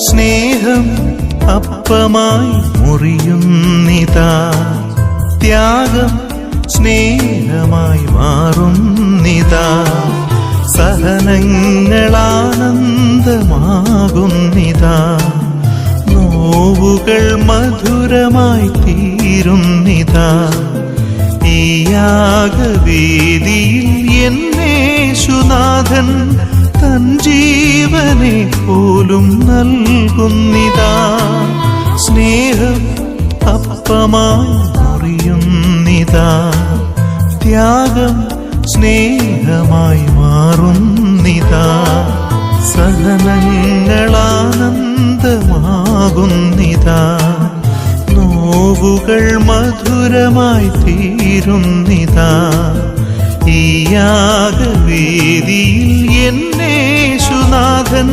സ്നേഹം അപ്പമായി മുറിയുന്നിതാ, ത്യാഗം സ്നേഹമായി മാറുന്നിതാ, സഹനങ്ങളാനന്ദമാകുന്നിതാ, നോവുകൾ മധുരമായി തീരുന്നിതാ. ഈ യാഗവേദിയിൽ എന്നേശുനാഥൻ തൻ ജീവനെ പോലും നൽകുന്നിതാ. സ്നേഹം അപ്പമായി മുറിയുന്നിതാ, ത്യാഗം സ്നേഹമായി മാറുന്നിതാ, സഹനങ്ങളാനന്ദമാകുന്നിതാ, നോവുകൾ മധുരമായി തീരുന്നിതാ. ഈ യാഗവേദിയിൽ എന്നേശുനാഥൻ